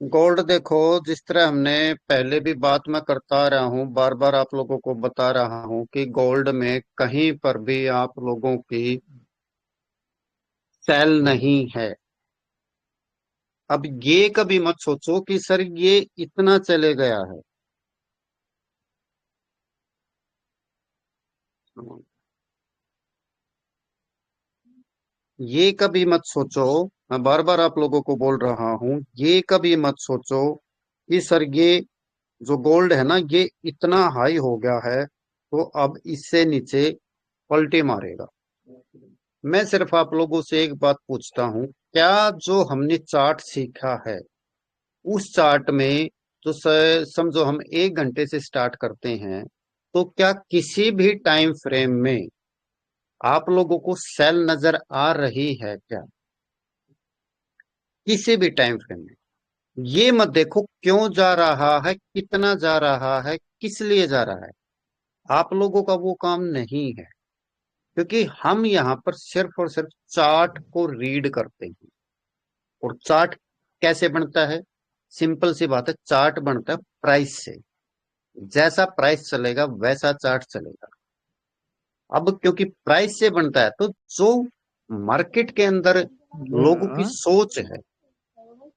Gold देखो, जिस तरह हमने पहले भी बात मैं करता रहा हूँ, बार बार आप लोगों को बता रहा हूँ कि गोल्ड में कहीं पर भी आप लोगों की सेल नहीं है। अब ये कभी मत सोचो कि सर ये इतना चले गया है। ये कभी मत सोचो, मैं बार बार आप लोगों को बोल रहा हूँ, ये कभी मत सोचो कि सर ये जो गोल्ड है ना ये इतना हाई हो गया है तो अब इससे नीचे पलटी मारेगा। मैं सिर्फ आप लोगों से एक बात पूछता हूँ, क्या जो हमने चार्ट सीखा है उस चार्ट में, जो समझो हम 1 घंटे से स्टार्ट करते हैं, तो क्या किसी भी टाइम फ्रेम में आप लोगों को सेल नजर आ रही है क्या? किसी भी टाइम फ्रेम में ये मत देखो क्यों जा रहा है, कितना जा रहा है, किस लिए जा रहा है। आप लोगों का वो काम नहीं है, क्योंकि हम यहाँ पर सिर्फ और सिर्फ चार्ट को रीड करते हैं। और चार्ट कैसे बनता है? सिंपल सी बात है, चार्ट बनता है प्राइस से। जैसा प्राइस चलेगा वैसा चार्ट चलेगा। अब क्योंकि प्राइस से बनता है तो जो मार्केट के अंदर लोगों की हाँ, सोच है,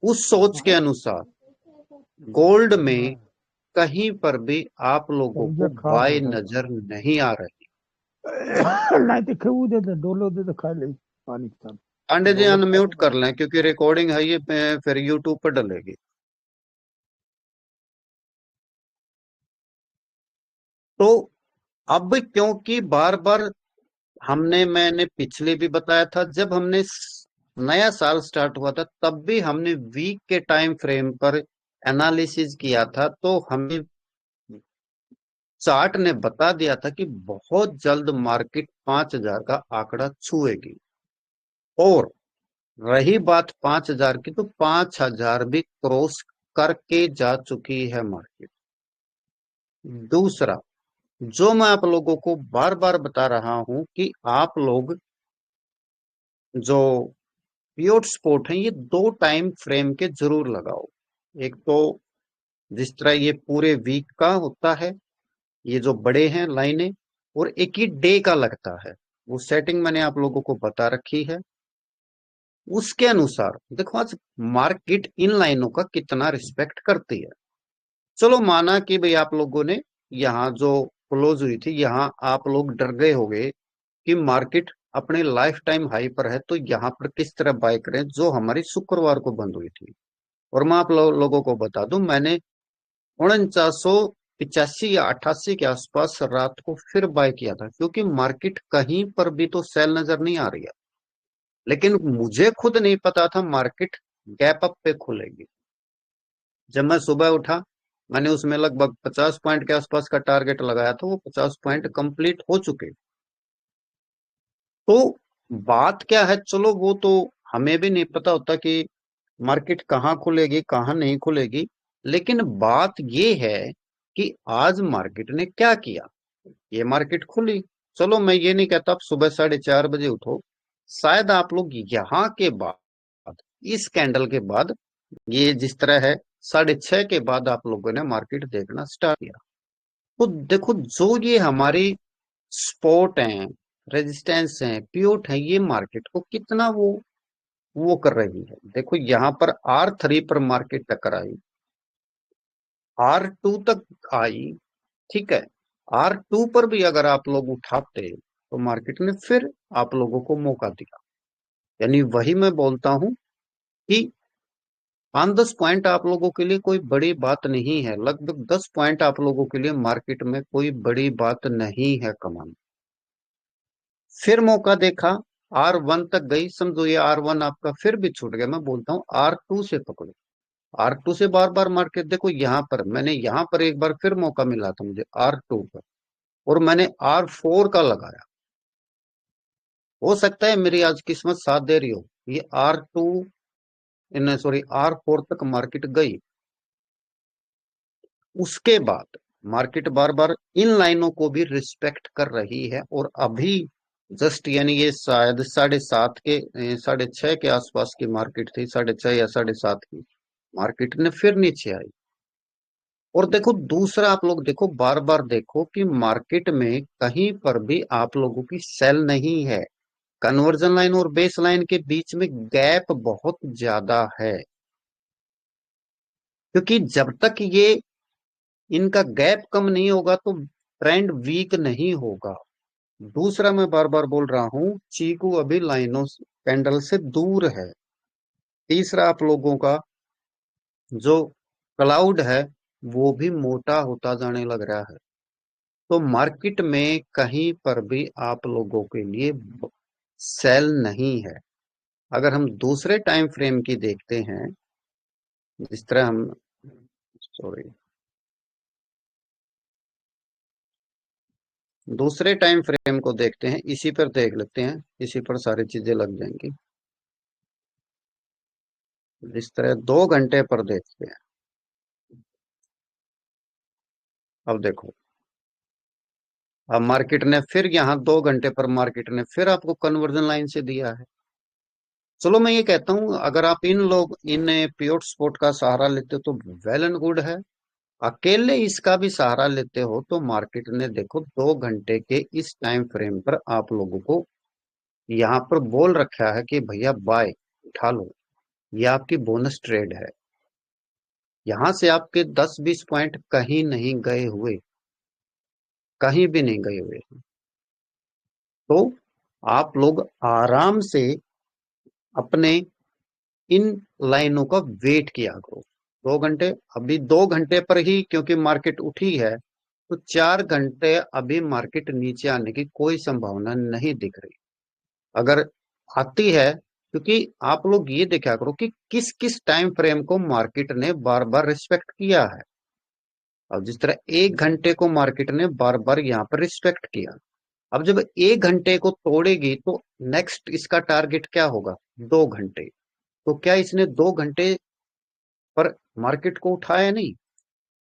उस सोच के अनुसार गोल्ड में कहीं पर भी आप लोगों समझे को खा बाय सकता था। नजर नहीं आ रही। नहीं तो खेऊ दे दे, डोलो दे तो खा ले पानी के साथ। पांडे जी डोलो खा अनम्यूट तो कर लें, क्योंकि रिकॉर्डिंग है ये फिर यूट्यूब पर डलेगी। तो अब क्योंकि बार बार मैंने पिछले भी बताया था, जब हमने नया साल स्टार्ट हुआ था तब भी हमने वीक के टाइम फ्रेम पर एनालिसिस किया था, तो हमें चार्ट ने बता दिया था कि बहुत जल्द मार्केट 5,000 का आंकड़ा छुएगी। और रही बात 5,000 की, तो 5,000 भी क्रॉस करके जा चुकी है मार्केट। दूसरा, जो मैं आप लोगों को बार बार बता रहा हूं कि आप लोग जो प्योर स्पोर्ट है ये 2 टाइम फ्रेम के जरूर लगाओ। एक तो जिस तरह ये पूरे वीक का होता है, ये जो बड़े हैं लाइनें, और एक ही डे का लगता है। वो सेटिंग मैंने आप लोगों को बता रखी है। उसके अनुसार देखो आज मार्केट इन लाइनों का कितना रिस्पेक्ट करती है। चलो माना कि भाई आप लोगों ने यहाँ जो क्लोज हुई थी, यहाँ आप लोग डर गए होंगे कि मार्केट अपने लाइफ टाइम हाई पर है, तो यहाँ पर किस तरह बाय करें, जो हमारी शुक्रवार को बंद हुई थी। और मैं आप लोगों को बता दूं, मैंने 4985 या 88 के आसपास रात को फिर बाय किया था, क्योंकि मार्केट कहीं पर भी तो सेल नजर नहीं आ रही है। लेकिन मुझे खुद नहीं पता था मार्केट गैप अप पे खुलेगी। जब मैं सुबह उठा, मैंने उसमें लगभग 50 पॉइंट के आसपास का टारगेट लगाया था, वो 50 पॉइंट कंप्लीट हो चुके। तो बात क्या है, चलो वो तो हमें भी नहीं पता होता कि मार्केट कहाँ खुलेगी कहाँ नहीं खुलेगी। लेकिन बात ये है कि आज मार्केट ने क्या किया। ये मार्केट खुली, चलो मैं ये नहीं कहता आप सुबह 4:30 बजे उठो। शायद आप लोग यहाँ के बाद, इस कैंडल के बाद, ये जिस तरह है, 6:30 के बाद आप लोगों ने मार्केट देखना स्टार्ट किया। तो देखो जो ये हमारी सपोर्ट है, रेजिस्टेंस है, प्योट है, ये मार्केट को कितना वो कर रही है। देखो यहाँ पर R3 पर मार्केट टकराई, R2 तक आई, ठीक है। R2 पर भी अगर आप लोग उठाते तो मार्केट ने फिर आप लोगों को मौका दिया। यानी वही मैं बोलता हूं कि 5-10 पॉइंट आप लोगों के लिए कोई बड़ी बात नहीं है, लगभग 10 पॉइंट आप लोगों के लिए मार्केट में कोई बड़ी बात नहीं है कमाना। फिर मौका देखा, R1 तक गई, समझो ये R1 आपका फिर भी छूट गया, मैं बोलता हूँ R2 से पकड़ो। R2 से बार बार मार्केट देखो, यहाँ पर मैंने यहाँ पर एक बार फिर मौका मिला था मुझे R2 पर, और मैंने R4 का लगाया। हो सकता है मेरी आज किस्मत साथ दे रही हो, ये R2 इन सॉरी R4 तक मार्केट गई। उसके बाद मार्केट बार बार इन लाइनों को भी रिस्पेक्ट कर रही है, और अभी जस्ट यानी ये शायद 7:30 के 6:30 के आसपास की मार्केट थी, 6:30 या 7:30 की। मार्केट ने फिर नीचे आई। और देखो दूसरा, आप लोग देखो, बार बार देखो कि मार्केट में कहीं पर भी आप लोगों की सेल नहीं है। कन्वर्जन लाइन और बेस लाइन के बीच में गैप बहुत ज्यादा है, क्योंकि जब तक ये इनका गैप कम नहीं होगा तो ट्रेंड वीक नहीं होगा। दूसरा, मैं बार बार बोल रहा हूं, चीकू अभी लाइनों कैंडल से दूर है। तीसरा, आप लोगों का जो क्लाउड है वो भी मोटा होता जाने लग रहा है। तो मार्केट में कहीं पर भी आप लोगों के लिए सेल नहीं है। अगर हम दूसरे टाइम फ्रेम की देखते हैं, जिस तरह हम, सॉरी, दूसरे टाइम फ्रेम को देखते हैं, इसी पर देख लेते हैं, इसी पर सारी चीजें लग जाएंगी। जिस तरह 2 घंटे पर देखते हैं, अब देखो, अब मार्केट ने फिर यहाँ 2 घंटे पर मार्केट ने फिर आपको कन्वर्जन लाइन से दिया है। चलो मैं ये कहता हूं, अगर आप इन प्योर स्पोर्ट का सहारा लेते हो तो वेल एंड गुड है। अकेले इसका भी सहारा लेते हो तो मार्केट ने देखो 2 घंटे के इस टाइम फ्रेम पर आप लोगों को यहाँ पर बोल रखा है कि भैया बाय, उठा लो, ये आपकी बोनस ट्रेड है। यहां से आपके 10-20 पॉइंट कहीं नहीं गए हुए, कहीं भी नहीं गए हुए। तो आप लोग आराम से अपने इन लाइनों का वेट किया करो। 2 घंटे, अभी 2 घंटे पर ही क्योंकि मार्केट उठी है, तो 4 घंटे अभी मार्केट नीचे आने की कोई संभावना नहीं दिख रही। अगर आती है, क्योंकि आप लोग ये देखा करो कि किस किस टाइम फ्रेम को मार्केट ने बार बार रिस्पेक्ट किया है। अब जिस तरह 1 घंटे को मार्केट ने बार बार यहाँ पर रिस्पेक्ट किया, अब जब 1 घंटे को तोड़ेगी तो नेक्स्ट इसका टारगेट क्या होगा? 2 घंटे। तो क्या इसने 2 घंटे पर मार्केट को उठाया? नहीं।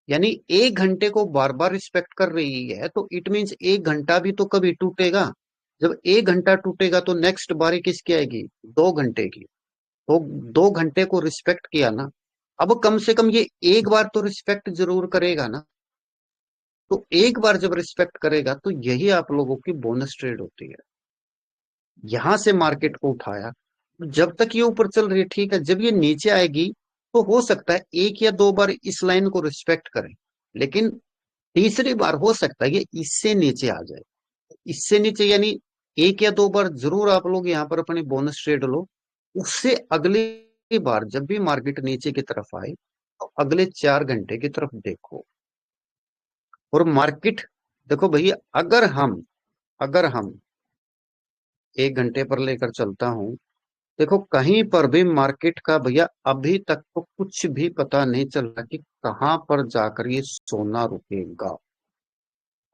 यानी 1 घंटे को बार बार रिस्पेक्ट कर रही है, तो इट मीन्स 1 घंटा भी तो कभी टूटेगा। जब 1 घंटा टूटेगा तो नेक्स्ट बारी किसकी आएगी? 2 घंटे की। तो 2 घंटे को रिस्पेक्ट किया ना, अब कम से कम ये एक बार तो रिस्पेक्ट जरूर करेगा ना। तो एक बार जब रिस्पेक्ट करेगा तो यही आप लोगों की बोनस ट्रेड होती है। यहां से मार्केट को उठाया, जब तक ये ऊपर चल रही है ठीक है, जब ये नीचे आएगी तो हो सकता है 1 या 2 बार इस लाइन को रिस्पेक्ट करें, लेकिन तीसरी बार हो सकता है ये इससे नीचे आ जाए। इससे नीचे यानी 1 या 2 बार जरूर आप लोग यहाँ पर अपनी बोनस ट्रेड लो। उससे अगली बार जब भी मार्केट नीचे की तरफ आए तो अगले 4 घंटे की तरफ देखो। और मार्केट देखो भैया, अगर हम 1 घंटे पर लेकर चलता हूं, देखो कहीं पर भी मार्केट का भैया अभी तक तो कुछ भी पता नहीं चल रहा कि कहां पर जाकर ये सोना रुकेगा।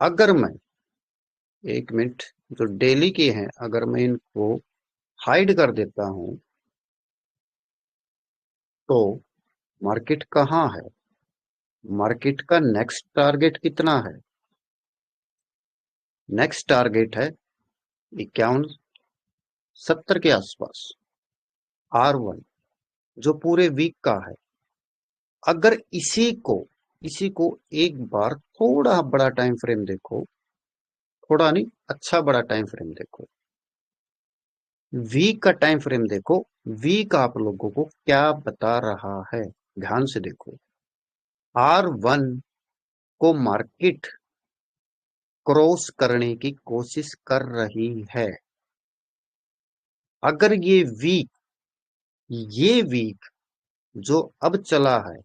अगर मैं 1 मिनट, जो डेली के हैं, अगर मैं इनको हाइड कर देता हूं तो मार्केट कहाँ है? मार्केट का नेक्स्ट टारगेट कितना है? नेक्स्ट टारगेट है 5170 के आसपास, R1, जो पूरे वीक का है। अगर इसी को एक बार थोड़ा बड़ा टाइम फ्रेम देखो, थोड़ा नहीं, अच्छा बड़ा टाइम फ्रेम देखो, वीक का टाइम फ्रेम देखो, वीक आप लोगों को क्या बता रहा है? ध्यान से देखो, R1 को मार्केट क्रॉस करने की कोशिश कर रही है। अगर ये वीक जो अब चला है,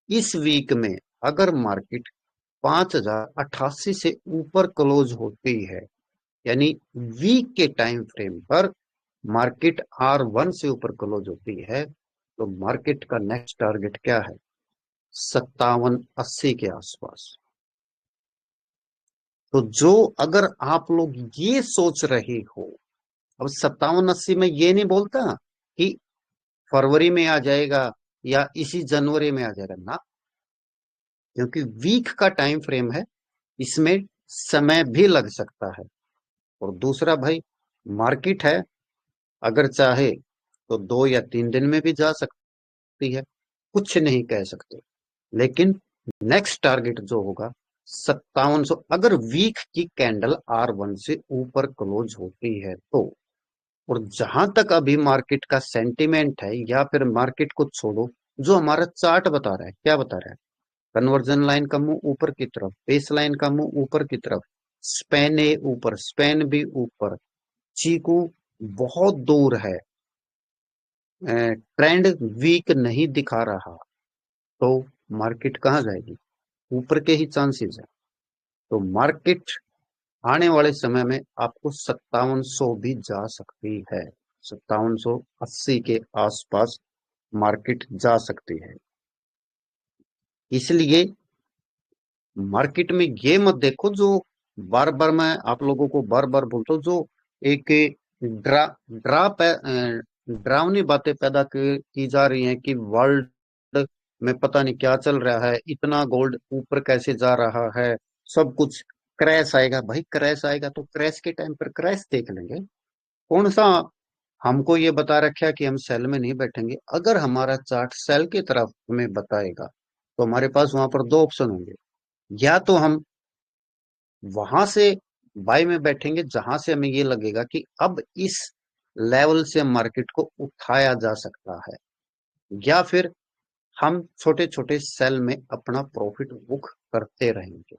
इस वीक में अगर मार्केट 5088 से ऊपर क्लोज होती है, यानी वीक के टाइम फ्रेम पर मार्केट R1 से ऊपर क्लोज होती है, तो मार्केट का नेक्स्ट टारगेट क्या है? 5780 के आसपास। तो जो, अगर आप लोग ये सोच रहे हो, अब 5780 में ये नहीं बोलता कि फरवरी में आ जाएगा या इसी जनवरी में आ जाएगा ना, क्योंकि वीक का टाइम फ्रेम है, इसमें समय भी लग सकता है। और दूसरा भाई, मार्केट है, अगर चाहे तो 2 या 3 दिन में भी जा सकती है। कुछ नहीं कह सकते। लेकिन नेक्स्ट टारगेट जो होगा 5700, अगर वीक की कैंडल R1 से ऊपर क्लोज होती है तो, और जहां तक अभी मार्केट का सेंटिमेंट है, या फिर मार्केट को छोड़ो, जो हमारा चार्ट बता रहा है, क्या बता रहा है, कन्वर्जन लाइन का मुंह ऊपर की तरफ, बेस लाइन का मुंह ऊपर की तरफ, स्पेन ए ऊपर, स्पेन भी ऊपर, चीकू बहुत दूर है, ट्रेंड वीक नहीं दिखा रहा, तो मार्केट कहाँ जाएगी, ऊपर के ही चांसेस है। तो मार्केट आने वाले समय में आपको 5700 भी जा सकती है, 5780 के आसपास मार्केट जा सकती है। इसलिए मार्केट में ये मत देखो, जो बार बार मैं आप लोगों को बार बार बोलता हूँ, जो एक ड्रा ड्रा डरावनी बातें पैदा की जा रही हैं कि वर्ल्ड में पता नहीं क्या चल रहा है, इतना गोल्ड ऊपर कैसे जा रहा है, सब कुछ क्रैश आएगा। भाई क्रैश आएगा तो क्रैश के टाइम पर क्रैश देख लेंगे। कौन सा हमको ये बता रखा है कि हम सेल में नहीं बैठेंगे? अगर हमारा चार्ट सेल की तरफ हमें बताएगा तो हमारे पास वहां पर दो ऑप्शन होंगे, या तो हम वहां से बाय में बैठेंगे जहां से हमें ये लगेगा कि अब इस लेवल से मार्केट को उठाया जा सकता है, या फिर हम छोटे छोटे सेल में अपना प्रॉफिट बुक करते रहेंगे।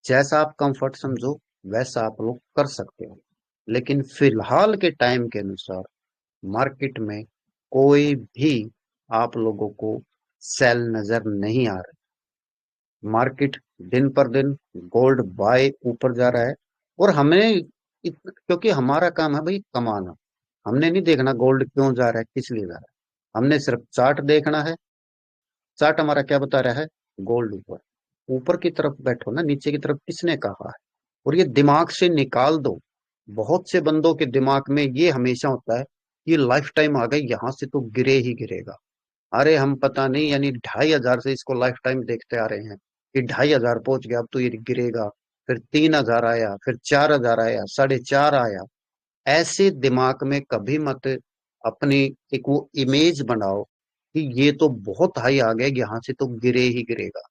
जैसा आप कंफर्ट समझो वैसा आप लोग कर सकते हो, लेकिन फिलहाल के टाइम के अनुसार मार्केट में कोई भी आप लोगों को सेल नजर नहीं आ रहा। मार्केट दिन पर दिन गोल्ड बाय ऊपर जा रहा है, और हमें क्योंकि हमारा काम है भाई कमाना, हमने नहीं देखना गोल्ड क्यों जा रहा है, किस लिए जा रहा है, हमने सिर्फ चार्ट देखना है। चार्ट हमारा क्या बता रहा है, गोल्ड ऊपर, ऊपर की तरफ बैठो ना, नीचे की तरफ किसने कहा है? और ये दिमाग से निकाल दो। बहुत से बंदों के दिमाग में ये हमेशा होता है कि लाइफ टाइम आ गई, यहां से तो गिरे ही गिरेगा। अरे हम पता नहीं, यानी 2500 से इसको लाइफ टाइम देखते आ रहे हैं कि 2500 पहुंच गया, अब तो ये गिरेगा। फिर 3000 आया, फिर 4000 आया, 4.5 आया। ऐसे दिमाग में कभी मत अपनी एक वो इमेज बनाओ कि ये तो बहुत हाई आ गया, यहाँ से तो गिरे ही गिरेगा।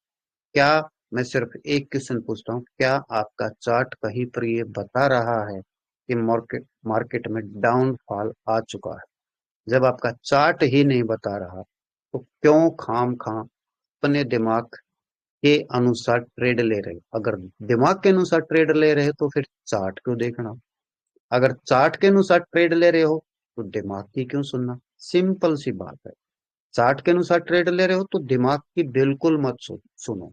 क्या, मैं सिर्फ एक क्वेश्चन पूछता हूँ, क्या आपका चार्ट कहीं पर ये बता रहा है कि मार्केट मार्केट में डाउनफॉल आ चुका है? जब आपका चार्ट ही नहीं बता रहा तो क्यों खाम खा अपने दिमाग के अनुसार ट्रेड ले रहे हो? अगर दिमाग के अनुसार ट्रेड ले रहे हो तो फिर चार्ट क्यों देखना? अगर चार्ट के अनुसार ट्रेड ले रहे हो तो दिमाग की क्यों सुनना? सिंपल सी बात है। चार्ट के अनुसार ट्रेड ले रहे हो तो दिमाग की बिल्कुल मत सुनो।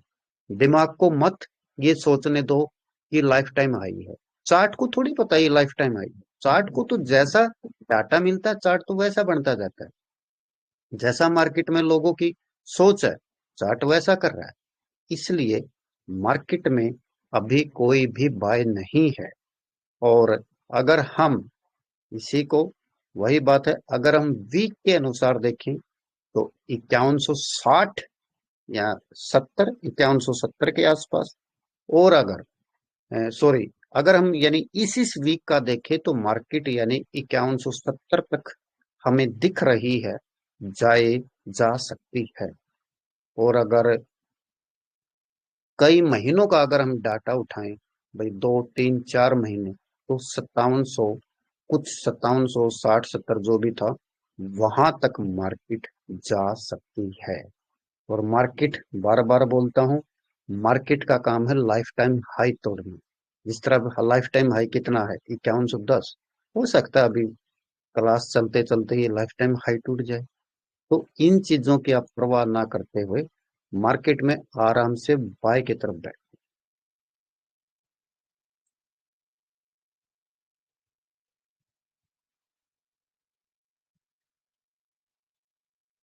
दिमाग को मत ये सोचने दो कि लाइफ टाइम हाई है। चार्ट को थोड़ी पता है लाइफ टाइम हाई है। चार्ट को तो जैसा डाटा मिलता है चार्ट तो वैसा बनता जाता है। जैसा मार्केट में लोगों की सोच है चार्ट वैसा कर रहा है। इसलिए मार्केट में अभी कोई भी बाय नहीं है। और अगर हम इसी को, वही बात है, अगर हम वीक के अनुसार देखें तो 5160 या 70, 5170 के आसपास। और अगर सॉरी, अगर हम यानी इस वीक का देखें तो मार्केट यानी 5170 तक हमें दिख रही है, जाए जा सकती है। और अगर कई महीनों का अगर हम डाटा उठाएं, भाई 2 3 4 महीने, तो 5700, कुछ 5760 70 जो भी था, वहां तक मार्केट जा सकती है। और मार्केट, बार बार बोलता हूं, मार्केट का काम है लाइफ टाइम हाई तोड़ना। जिस तरह लाइफ टाइम हाई कितना है, 5110, हो सकता है अभी क्लास चलते चलते ये लाइफ टाइम हाई टूट जाए। तो इन चीजों की आप परवाह ना करते हुए मार्केट में आराम से बाय की तरफ बैठ